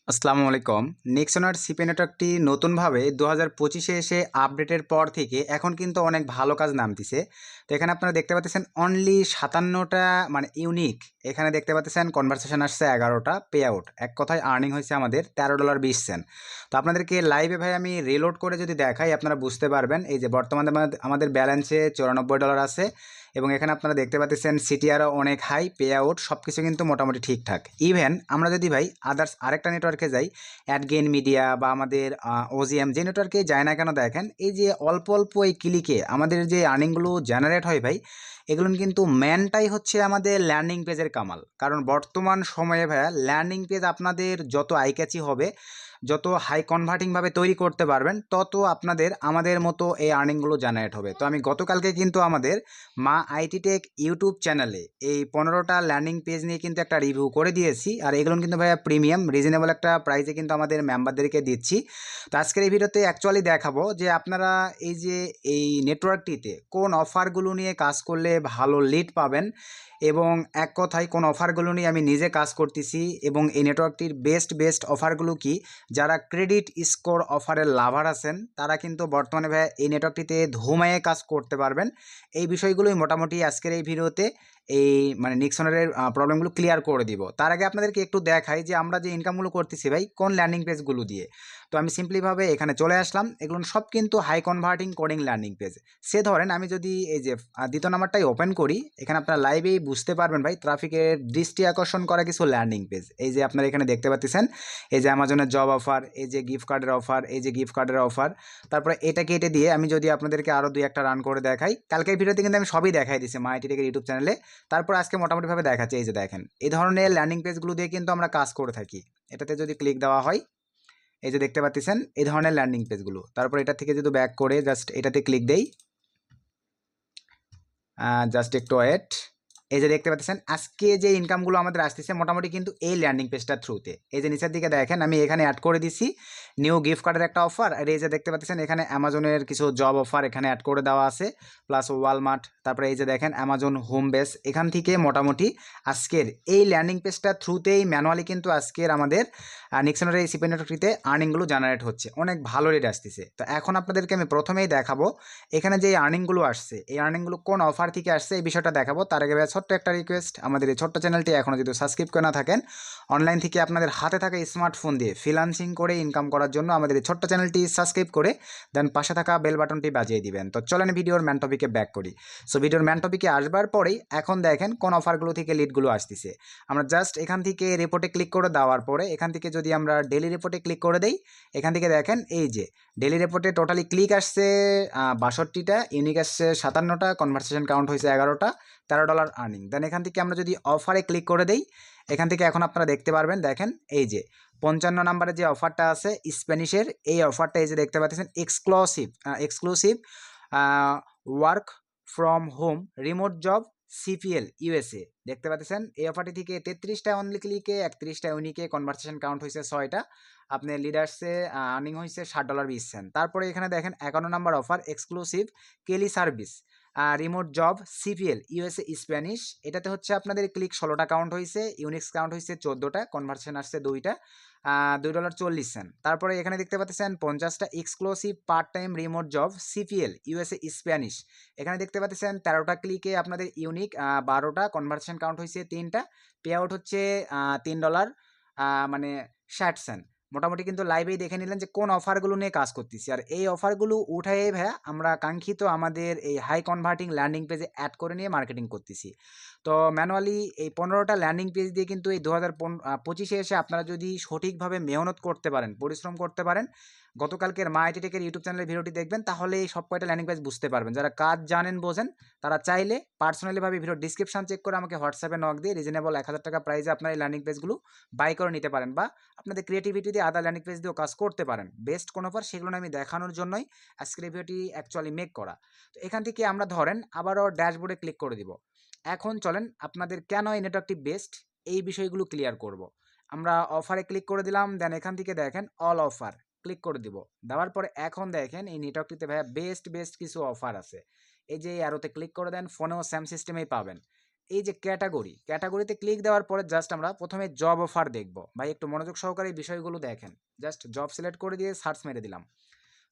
আসসালামু আলাইকুম। নেক্সনের সিপি নেটওয়ার্কটি নতুনভাবে 2025-এ এসে আপডেটের পর থেকে এখন কিন্তু অনেক ভালো কাজ নামতিছে। তো এখানে আপনারা দেখতে পাচ্ছেন অনলি 57টা মানে ইউনিক। এখানে দেখতে পাচ্ছেন কনভারসেশন আসছে 11টা, পে আউট এক কথায় আর্নিং হয়েছে আমাদের $13.20। তো আপনাদেরকে লাইভে ভাই আমি রিলোড করে যদি দেখাই আপনারা বুঝতে পারবেন। এই যে বর্তমানে আমাদের ব্যালেন্সে $94 আছে এবং এখানে আপনারা দেখতে পাচ্ছেন সিটিআরও অনেক হাই, পে আউট সব কিছু কিন্তু মোটামুটি ঠিকঠাক। ইভেন আমরা যদি ভাই আদার্স আরেকটা নেটওয়ার্কে যাই, অ্যাডগেইন মিডিয়া বা আমাদের ওজিএম যে নেটওয়ার্কে যায় না কেন দেখেন এই যে অল্প অল্প এই ক্লিকে আমাদের যে আর্নিংগুলো জেনারেট হয় ভাই, এগুলো কিন্তু ম্যানটাই হচ্ছে আমাদের ল্যান্ডিং পেজের কামাল। কারণ বর্তমান সময়ে ভাইয়া ল্যান্ডিং পেজ আপনাদের যত আইক্যাচি হবে, যত হাই কনভার্টিংভাবে তৈরি করতে পারবেন, তত আপনাদের আমাদের মতো এই আর্নিংগুলো জেনারেট হবে। তো আমি গতকালকে কিন্তু আমাদের মা আইটি টেক ইউটিউব চ্যানেলে এই 15টা ল্যান্ডিং পেজ নিয়ে কিন্তু একটা রিভিউ করে দিয়েছি। আর এগুলো কিন্তু ভাইয়া প্রিমিয়াম রিজনেবল একটা প্রাইসে কিন্তু আমাদের মেম্বারদেরকে দিচ্ছি। তো আজকের এই ভিডিওতে অ্যাকচুয়ালি দেখাবো যে আপনারা এই যে এই নেটওয়ার্কটিতে কোন অফারগুলো নিয়ে কাজ করলে ভালো লিড পাবেন, এবং এক কথায় কোন অফারগুলো নিয়ে আমি নিজে কাজ করতেছি এবং এই নেটওয়ার্কটির বেস্ট অফারগুলো কি। যারা ক্রেডিট স্কোর অফারের লাভার আছেন তারা কিন্তু বর্তমানে ভাইয়া এই নেটওয়ার্কটিতে ধুমায়ে কাজ করতে পারবেন। এই বিষয়গুলোই মোটামুটি আজকের এই ভিডিওতে এই মানে নিক্সনের প্রবলেমগুলো ক্লিয়ার করে দিব। তার আগে আপনাদেরকে একটু দেখাই যে আমরা যে ইনকামগুলো করতেছি ভাই কোন ল্যান্ডিং পেজগুলো দিয়ে। তো আমি সিম্পলিভাবে এখানে চলে আসলাম। এগুলো সব কিন্তু high converting coding landing page. সে ধরেন আমি যদি এই যে দ্বিতীয় নাম্বারটাই ওপেন করি, এখানে আপনারা লাইভেই বুঝতে পারবেন ভাই ট্রাফিকের দৃষ্টি আকর্ষণ করা কিছু ল্যান্ডিং পেজ। এই যে আপনারা এখানে দেখতে পাচ্ছেন এই যে অ্যামাজনের জব অফার, এই যে গিফট কার্ডের অফার, এই যে গিফট কার্ডের অফার। তারপরে এটা কেটে দিয়ে আমি যদি আপনাদেরকে আরও দুই একটা রান করে দেখাই, কালকের ভিডিওতে কিন্তু আমি সবই দেখাই দিয়েছি মাইটি টেকের ইউটিউব চ্যানেলে। তারপর আজকে মোটামুটিভাবে দেখাচ্ছি। এই যে দেখেন এই ধরনের ল্যান্ডিং পেজগুলো দিয়ে কিন্তু আমরা কাজ করে থাকি। এটাতে যদি ক্লিক দেওয়া হয়, এই যে দেখতে পাচ্ছেন এই ধরনের ল্যান্ডিং পেজগুলো। তারপর এটা থেকে যদি ব্যাক করে জাস্ট এটাতে ক্লিক দেই, জাস্ট একটু ওয়েট। এই যে দেখতে পাচ্ছেন আজকে যে ইনকামগুলো আমাদের আসতেছে মোটামুটি কিন্তু এই ল্যান্ডিং পেজটার থ্রুতে। এই যে নিচের দিকে দেখেন আমি এখানে অ্যাড করে দিছি নিউ গিফট কার্ডের একটা অফার। আর এই যে দেখতে পাচ্ছেন এখানে অ্যামাজনের কিছু জব অফার এখানে অ্যাড করে দেওয়া আছে, প্লাস ওয়ালমার্ট। তারপরে এই যে দেখেন অ্যামাজন হোম বেস। এখান থেকে মোটামুটি আজকের এই ল্যান্ডিং পেজটার থ্রুতেই ম্যানুয়ালি কিন্তু আজকের আমাদের নিক্সনের এই সিপি নেটওয়ার্কটিতে আর্নিংগুলো জেনারেট হচ্ছে, অনেক ভালো রেট আসতেছে। তো এখন আপনাদেরকে আমি প্রথমেই দেখাবো এখানে যে আর্নিংগুলো আসছে, এই আর্নিংগুলো কোন অফার থেকে আসছে এই বিষয়টা দেখাবো। তার আগে ভাই ছোট্ট একটা রিকোয়েস্ট, আমাদের এই ছোট্ট চ্যানেলটি এখনও যদি সাবস্ক্রাইব করে না থাকেন, অনলাইন থেকে আপনাদের হাতে থাকা স্মার্টফোন দিয়ে ফ্রিল্যান্সিং করে ইনকাম করার জন্য আমাদের এই ছোট্ট চ্যানেলটি সাবস্ক্রাইব করে দেন পাশে থাকা বেল বাটনটি বাজিয়ে দিবেন। তো চলেন ভিডিওর ম্যান টপিকে ব্যাক করি। সো ভিডিওর ম্যান টপিকে আসবার পরেই এখন দেখেন কোন অফারগুলো থেকে লিডগুলো আসতেছে। আমরা জাস্ট এখান থেকে রিপোর্টে ক্লিক করে দেওয়ার পরে এখান থেকে যদি আমরা ডেলি রিপোর্টে ক্লিক করে দেই, এখান থেকে দেখেন এই যে ডেলি রিপোর্টে টোটালি ক্লিক আসছে 62টা, ইউনিক আসছে 57টা, কনভারসেশন কাউন্ট হয়েছে 11টা, $13 আর্নিং। দেন এখান থেকে আমরা যদি অফারে ক্লিক করে দেই, এখান থেকে এখন আপনারা দেখতে পারবেন দেখেন এই যে 55 নম্বরে যে অফারটা আছে স্প্যানিশের, এই অফারটা এই যে দেখতে পাচ্ছেন exclusive work from home remote job CPL USA. দেখতে পাচ্ছেন এই অফারটি থেকে 33টা অনলি ক্লিকে 31টা ইউনিকে কনভারসেশন কাউন্ট হয়েছে 6টা, আপনার লিডার্সে আর্নিং হয়েছে $60.20। তারপরে এখানে দেখেন 51 নম্বর offer exclusive Kelly service remote job CPL USA Spanish. এটাতে হচ্ছে আপনাদের ক্লিক 16টা কাউন্ট হয়েছে, ইউনিক্স কাউন্ট হয়েছে 14টা, কনভার্সন আসছে 2টা, $2.40। তারপরে এখানে দেখতে পাচ্ছেন 50টা exclusive part time remote job CPL USA Spanish. এখানে দেখতে পাচ্ছেন 13টা ক্লিকে আপনাদের ইউনিক 12টা, কনভার্সন কাউন্ট হয়েছে 3টা, পে আউট হচ্ছে $3 মানে 60 সেন্ট। মোটামুটি কিন্তু লাইভেই দেখে নিলেন যে কোন অফারগুলো নিয়ে কাজ করতেছি। আর এই অফারগুলো উঠাই ভাইয়া আমরা কাঙ্ক্ষিত আমাদের এই হাই কনভার্টিং ল্যান্ডিং পেজে অ্যাড করে নিয়ে মার্কেটিং করতেছি। তো ম্যানুয়ালি এই 15টা ল্যান্ডিং পেজ দিয়ে কিন্তু এই 2025-এ এসে আপনারা যদি সঠিকভাবে মেহনত করতে পারেন, পরিশ্রম করতে পারেন, গতকালকের মা আইটি টেকের ইউটিউব চ্যানেলের ভিডিওটি দেখবেন, তাহলে এই সব কয়টা ল্যান্ডিং পেজ বুঝতে পারবেন। যারা কাজ জানেন বোঝেন তারা চাইলে পার্সোনালিভাবে ভিডিও ডিসক্রিপশন চেক করে আমাকে হোয়াটসঅ্যাপে নক দিয়ে রিজনেবল $1000 প্রাইসে আপনার এই ল্যান্ডিং পেজগুলো বাই করে নিতে পারেন, বা আপনাদের ক্রিয়েটিভিটি দিয়ে আদার ল্যান্ডিং পেজ দিয়েও কাজ করতে পারেন। বেস্ট কোন অফার সেগুলো আমি দেখানোর জন্যই আজকের এই ভিডিওটি অ্যাকচুয়ালি মেক করা। তো এখান থেকে আমরা ধরেন আবারও ড্যাশবোর্ডে ক্লিক করে দিব। এখন চলেন আপনাদের কেন এই নেটওয়ার্কটি বেস্ট এই বিষয়গুলো ক্লিয়ার করব। আমরা অফারে ক্লিক করে দিলাম, দেন এখান থেকে দেখেন অল অফার ক্লিক করে দিব। দেওয়ার পরে এখন দেখেন এই নেটওয়ার্কটিতে ভাইয়া বেস্ট কিছু অফার আছে। এই যে অ্যারোতে ক্লিক করে দেন, ফোনেও সেম সিস্টেমেই পাবেন। এই যে ক্যাটাগরিতে ক্লিক দেওয়ার পরে জাস্ট আমরা প্রথমে জব অফার দেখব। ভাই একটু মনোযোগ সহকারে এই বিষয়গুলো দেখেন। জাস্ট জব সিলেক্ট করে দিয়ে সার্চ মেরে দিলাম।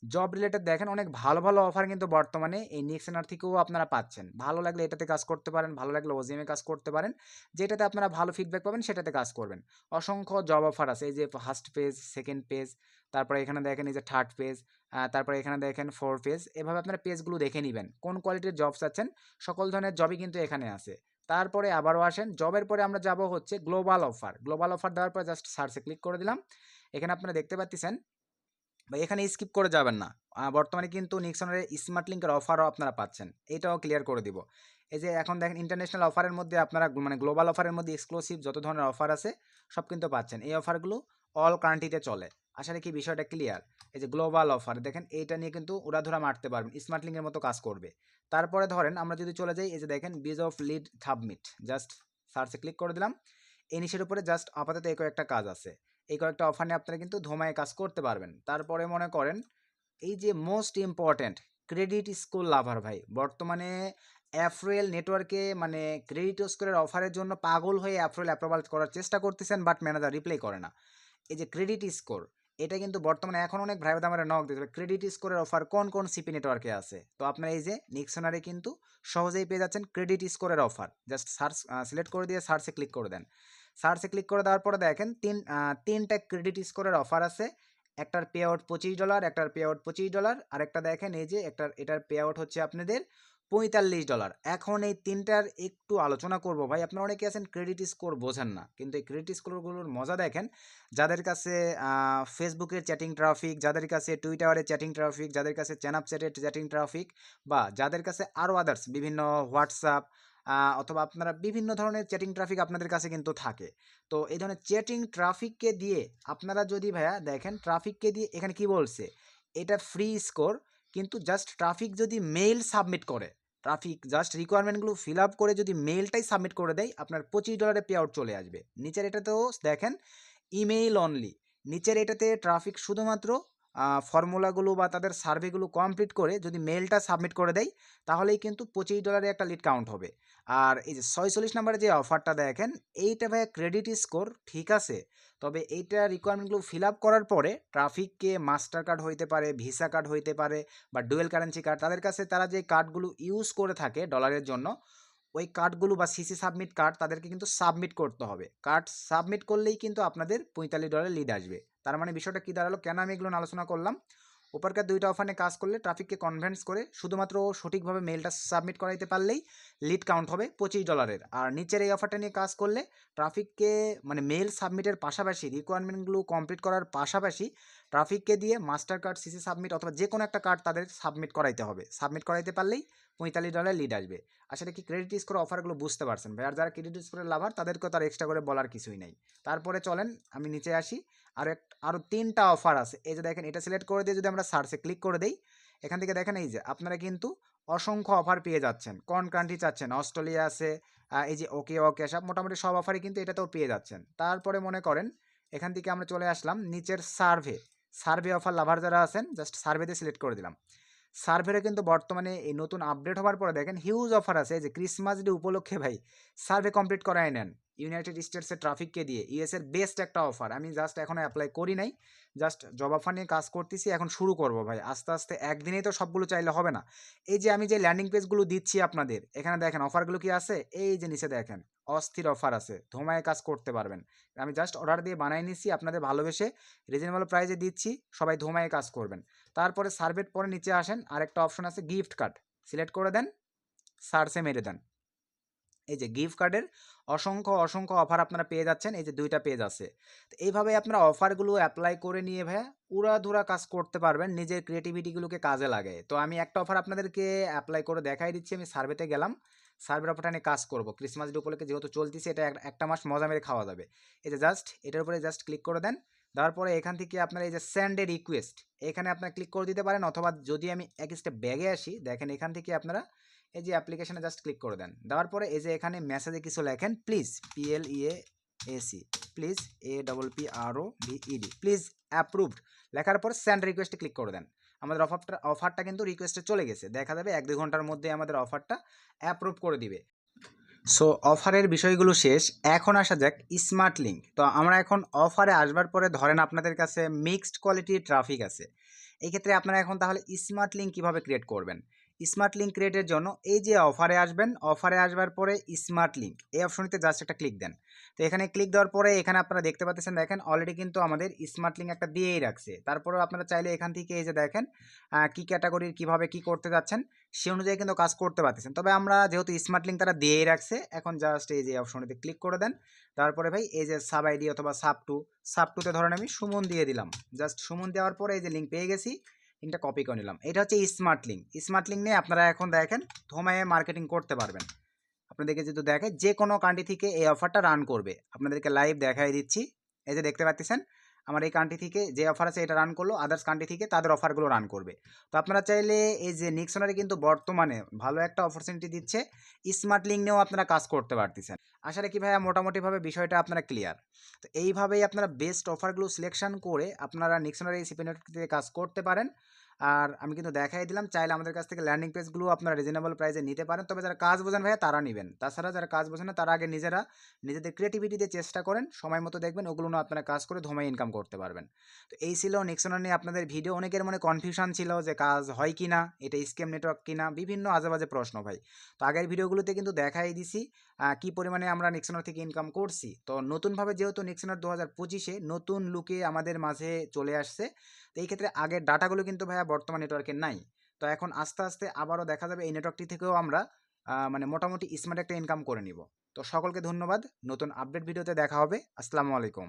জব রিলেটেড দেখেন অনেক ভালো ভালো অফার কিন্তু বর্তমানে এই নিক্সেনার থেকেও আপনারা পাচ্ছেন। ভালো লাগলে এটাতে কাজ করতে পারেন, ভালো লাগলে ওজিএমে কাজ করতে পারেন। যেটাতে আপনারা ভালো ফিডব্যাক পাবেন সেটাতে কাজ করবেন। অসংখ্য জব অফার আছে, এই যে ফার্স্ট পেজ, সেকেন্ড পেজ, তারপরে এখানে দেখেন এই যে থার্ড পেজ, তারপরে এখানে দেখেন 4 পেজ। এভাবে আপনারা পেজগুলো দেখে নেবেন কোন কোয়ালিটির জব চাচ্ছেন। সকল ধরনের জবই কিন্তু এখানে আছে। তারপরে আবারও আসেন, জবের পরে আমরা যাব হচ্ছে গ্লোবাল অফার। গ্লোবাল অফার দেওয়ার পর জাস্ট সার্চে ক্লিক করে দিলাম। এখানে আপনারা দেখতে পাচ্ছেন বা এখানে স্কিপ করে যাবেন না। বর্তমানে কিন্তু নিক্সনের স্মার্ট লিঙ্কের অফারও আপনারা পাচ্ছেন, এটাও ক্লিয়ার করে দিব। এই যে এখন দেখেন ইন্টারন্যাশনাল অফারের মধ্যে আপনারা মানে গ্লোবাল অফারের মধ্যে এক্সক্লুসিভ যত ধরনের অফার আছে সব কিন্তু পাচ্ছেন। এই অফারগুলো অল কান্ট্রিতে চলে। আশা রাখি বিষয়টা ক্লিয়ার। এই যে গ্লোবাল অফার দেখেন, এইটা নিয়ে কিন্তু উড়াধুরা মারতে পারবেন, স্মার্ট লিঙ্কের মতো কাজ করবে। তারপরে ধরেন আমরা যদি চলে যাই, এই যে দেখেন biz of lead submit, just সার্চে ক্লিক করে দিলাম। এই নিচের উপরে জাস্ট আপাতত এই কয়েকটা কাজ আছে, এই কয়েকটা অফার নিয়ে আপনারা কিন্তু ধোমায় কাজ করতে পারবেন। তারপরে মনে করেন এই যে মোস্ট ইম্পর্ট্যান্ট ক্রেডিট স্কোর লাভার, ভাই বর্তমানে অ্যাফ্রেল নেটওয়ার্কে মানে ক্রেডিট স্কোরের অফারের জন্য পাগল হয়ে অ্যাফ্রেল অ্যাপ্রুভাল করার চেষ্টা করতেছেন, বাট ম্যানেজার রিপ্লাই করে না। এই যে ক্রেডিট স্কোর, এটা কিন্তু বর্তমানে এখন অনেক ভাই আমার নক দিতে হবে ক্রেডিট স্কোরের অফার কোন কোন সিপি নেটওয়ার্কে আছে। তো আপনারা এই যে নিক্সনারে কিন্তু সহজেই পেয়ে যাচ্ছেন ক্রেডিট স্কোরের অফার। জাস্ট সার্চ সিলেক্ট করে দিয়ে সার্চে ক্লিক করে দেন। সার্চে ক্লিক করে দেওয়ার পরে দেখেন তিনটা ক্রেডিট স্কোরের অফার আছে। একটার পে আউট $25, একটার পে আউট $25, আর একটা দেখেন এই যে এটার পে আউট হচ্ছে আপনাদের $45। এখন এই তিনটার একটু আলোচনা করব। ভাই আপনারা অনেকে আছেন ক্রেডিট স্কোর বোঝেন না, কিন্তু এই ক্রেডিট স্কোরগুলোর মজা দেখেন। যাদের কাছে ফেসবুকের চ্যাটিং ট্রাফিক, যাদের কাছে টুইটারের চ্যাটিং ট্রাফিক, যাদের কাছে স্ন্যাপচ্যাটের চ্যাটিং ট্রাফিক, বা যাদের কাছে আরও আদার্স বিভিন্ন হোয়াটসঅ্যাপ অথবা আপনারা বিভিন্ন ধরনের চ্যাটিং ট্রাফিক আপনাদের কাছে কিন্তু থাকে। তো এই ধরনের চ্যাটিং ট্রাফিককে দিয়ে আপনারা যদি ভাইয়া দেখেন, ট্রাফিককে দিয়ে এখানে কি বলছে, এটা ফ্রি স্কোর, কিন্তু জাস্ট ট্রাফিক যদি মেইল সাবমিট করে, ট্রাফিক জাস্ট রিকোয়ারমেন্টগুলো ফিল আপ করে যদি মেইলটাই সাবমিট করে দেয়, আপনার $25 পে আউট চলে আসবে। নিচের এটাতেও দেখেন ইমেইল অনলি, নিচের এটাতে ট্রাফিক শুধুমাত্র ফর্মুলাগুলো বা তাদের সার্ভেগুলো কমপ্লিট করে যদি মেইলটা সাবমিট করে দেয়, তাহলেই কিন্তু $25 একটা লিড কাউন্ট হবে। আর এই যে 46 নম্বরে যে অফারটা দেখেন, এইটা ভাইয়া ক্রেডিট স্কোর ঠিক আছে, তবে এইটা রিকোয়ারমেন্টগুলো ফিল আপ করার পরে ট্রাফিককে মাস্টার কার্ড হইতে পারে, ভিসা কার্ড হইতে পারে, বা ডুয়েল কারেন্সি কার্ড, তাদের কাছে তারা যে কার্ডগুলো ইউজ করে থাকে ডলারের জন্য, ওই কার্ডগুলো বা সিসি সাবমিট কার্ড তাদেরকে কিন্তু সাবমিট করতে হবে। কার্ড সাবমিট করলেই কিন্তু আপনাদের $45 লিড আসবে। তার মানে বিষয়টা কী দাঁড়ালো, কেন আমি এগুলো আলোচনা করলাম, উপরকার দুইটা অফার নিয়ে কাজ করলে ট্রাফিককে কনভিন্স করে শুধুমাত্র সঠিকভাবে মেলটা সাবমিট করাইতে পারলেই লিড কাউন্ট হবে $25। আর নিচের এই অফারটা নিয়ে কাজ করলে ট্রাফিককে মানে মেল সাবমিটের পাশাপাশি রিকোয়ারমেন্টগুলো কমপ্লিট করার পাশাপাশি ট্রাফিককে দিয়ে মাস্টার কার্ড, সিসি সাবমিট অথবা যে কোনো একটা কার্ড তাদের সাবমিট করাইতে হবে। সাবমিট করাইতে পারলেই $45 লিড আসবে। আসলে কি ক্রেডিট স্কোর অফারগুলো বুঝতে পারছেন ভাই? আর যারা ক্রেডিট স্কোরের লাভার তাদেরকে তার এক্সট্রা করে বলার কিছুই নাই। তারপরে চলেন আমি নিচে আসি, আরও 3টা অফার আছে। এই যে দেখেন, এটা সিলেক্ট করে দিয়ে যদি আমরা সার্চে ক্লিক করে দেই, এখান থেকে দেখেন এই যে আপনারা কিন্তু অসংখ্য অফার পেয়ে যাচ্ছেন। কোন কান্ট্রি চাচ্ছেন, অস্ট্রেলিয়া আছে, এই যে ওকে সব মোটামুটি সব অফারই কিন্তু এটাতেও পেয়ে যাচ্ছেন। তারপরে মনে করেন এখান থেকে আমরা চলে আসলাম নিচের সার্ভে অফার লাভার যারা আছেন, জাস্ট সার্ভেতে সিলেক্ট করে দিলাম। সার্ভেরে কিন্তু বর্তমানে এই নতুন আপডেট হওয়ার পরে দেখেন হিউজ অফার আছে। এই যে ক্রিসমাস ডে উপলক্ষে ভাই সার্ভে কমপ্লিট করায় নেন ইউনাইটেড স্টেটসের ট্রাফিককে দিয়ে, ইউএসের বেস্ট একটা অফার। আমি জাস্ট এখনও অ্যাপ্লাই করি নাই, জাস্ট জব অফার নিয়ে কাজ করতেছি, এখন শুরু করব ভাই। আস্তে আস্তে একদিনেই তো সবগুলো চাইলে হবে না। এই যে আমি যে ল্যান্ডিং পেজগুলো দিচ্ছি আপনাদের, এখানে দেখেন অফারগুলো কি আছে, এই যে নিচে দেখেন অস্থির অফার আছে, ধোমায় কাজ করতে পারবেন। আমি জাস্ট অর্ডার দিয়ে বানাই নিচ্ছি, আপনাদের ভালোবেসে রিজনেবল প্রাইসে দিচ্ছি, সবাই ধোমায় কাজ করবেন। তারপরে সার্ভের পরে নিচে আসেন, আরেকটা অপশন আছে গিফট কার্ড, সিলেক্ট করে দেন, সার্চে মেরে দেন। এই যে গিফট কার্ডের অসংখ্য অফার আপনারা পেয়ে যাচ্ছেন, এই যে 2টা পেজ আছে। তো এইভাবে আপনারা অফারগুলো অ্যাপ্লাই করে নিয়ে ভাইয়া উড়াধুরা কাজ করতে পারবেন, নিজের ক্রিয়েটিভিটিগুলোকে কাজে লাগে। তো আমি একটা অফার আপনাদেরকে অ্যাপ্লাই করে দেখাই দিচ্ছি। আমি সার্ভেতে গেলাম, সার্ভের অফারটা নিয়ে কাজ করব। ক্রিসমাস ডে উপলক্ষে যেহেতু চলতেছে, এটা একটা মাস মজা মেরে খাওয়া যাবে। এই যে জাস্ট এটার উপরে জাস্ট ক্লিক করে দেন। দেওয়ার পরে এখান থেকে আপনার এই যে সেন্ড এ রিকোয়েস্ট, এখানে আপনারা ক্লিক করে দিতে পারেন, অথবা যদি আমি এক স্টেপ ব্যাগে আসি, দেখেন এখান থেকে আপনারা এই যে অ্যাপ্লিকেশনে জাস্ট ক্লিক করে দেন। দেওয়ার পরে এই যে এখানে মেসেজে কিছু লেখেন, please PLEASE please APPROVED please approved লেখার পর সেন্ড রিকোয়েস্টে ক্লিক করে দেন। আমাদের অফারটা কিন্তু রিকোয়েস্টে চলে গেছে, দেখা যাবে 1-2 ঘন্টার মধ্যে আমাদের অফারটা অ্যাপ্রুভ করে দিবে। সো অফারের বিষয়গুলো শেষ, এখন আসা যাক স্মার্ট লিঙ্ক। তো আমরা এখন অফারে আসবার পরে ধরেন আপনাদের কাছে মিক্সড কোয়ালিটির ট্রাফিক আছে, এই ক্ষেত্রে আপনারা এখন তাহলে স্মার্ট লিঙ্ক কীভাবে ক্রিয়েট করবেন? স্মার্ট লিঙ্ক ক্রিয়েটের জন্য এই যে অফারে আসবেন, অফারে আসবার পরে স্মার্ট লিঙ্ক এই অপশনটিতে জাস্ট একটা ক্লিক দেন। তো এখানে ক্লিক দেওয়ার পরে এখানে আপনারা দেখতে পাচ্ছেন, দেখেন অলরেডি কিন্তু আমাদের স্মার্ট লিঙ্ক একটা দিয়েই রাখছে। তারপরেও আপনারা চাইলে এখান থেকে এই যে দেখেন কী ক্যাটাগরির কীভাবে কী করতে যাচ্ছেন সে অনুযায়ী কিন্তু কাজ করতে পারতেছেন। তবে আমরা যেহেতু স্মার্ট লিঙ্ক তারা দিয়েই রাখছে, এখন জাস্ট এই যে অপশনটিতে ক্লিক করে দেন। তারপরে ভাই এই যে সাব আইডি অথবা সাব টুতে ধরেন আমি সুমন দিয়ে দিলাম। জাস্ট সুমন দেওয়ার পরে এই যে লিঙ্ক পেয়ে গেছি, লিঙ্কটা কপি করে নিলাম। এটা হচ্ছে স্মার্ট লিঙ্ক। স্মার্ট লিঙ্ক নিয়ে আপনারা এখন দেখেন ধোমায়ে মার্কেটিং করতে পারবেন। আপনাদেরকে যেহেতু দেখে যে কোনো কান্ট্রি থেকে এই অফারটা রান করবে, আপনাদেরকে লাইভ দেখাই দিচ্ছি। এই যে দেখতে পাচ্ছেন আমার এই কান্ট্রি থেকে যে অফার আছে এটা রান করলো, আদার্স কান্ট্রি থেকে তাদের অফারগুলো রান করবে। তো আপনারা চাইলে এই যে নিক্সনারি কিন্তু বর্তমানে ভালো একটা অপরচুনিটি দিচ্ছে, স্মার্ট লিঙ্ক নিয়েও আপনারা কাজ করতে পারতেছেন। আশা রাখি ভাইয়া মোটামুটিভাবে বিষয়টা আপনারা ক্লিয়ার। তো এইভাবেই আপনারা বেস্ট অফারগুলো সিলেকশন করে আপনারা নিক্সনারি সিপি নেটওয়ার্ক থেকে কাজ করতে পারেন। আর আমি কিন্তু দেখাই দিলাম, চাইলে আমাদের কাছ থেকে ল্যান্ডিং পেজগুলো আপনারা রিজনেবল প্রাইসে নিতে পারেন। তবে যারা কাজ বোঝেন ভাইয়া তারা নেবেন, তাছাড়া যারা কাজ বোঝেন না তারা আগে নিজেদের ক্রিয়েটিভিটিতে চেষ্টা করেন, সময় মতো দেখবেন ওগুলো না আপনারা কাজ করে ধমাই ইনকাম করতে পারবেন। তো এই ছিল নিক্সনার নিয়ে আপনাদের ভিডিও। অনেকের মনে কনফিউশন ছিল যে কাজ হয় কি না, এটা স্ক্যাম নেটওয়ার্ক কিনা, বিভিন্ন আজেবাজে প্রশ্ন ভাই। তো আগের ভিডিওগুলোতে কিন্তু দেখাই দিছি কি পরিমাণে আমরা নিক্সনার থেকে ইনকাম করছি। তো নতুনভাবে যেহেতু নিক্সনার 2025-এ নতুন লুকে আমাদের মাঝে চলে আসছে, তো এই ক্ষেত্রে আগের ডাটাগুলো কিন্তু ভাইয়া বর্তমান নেটওয়ার্কে নাই। তো এখন আস্তে আস্তে আবারও দেখা যাবে এই নেটওয়ার্কটি থেকেও আমরা মানে মোটামুটি স্মার্ট একটা ইনকাম করে নিব। তো সকলকে ধন্যবাদ, নতুন আপডেট ভিডিওতে দেখা হবে। আসসালামু আলাইকুম।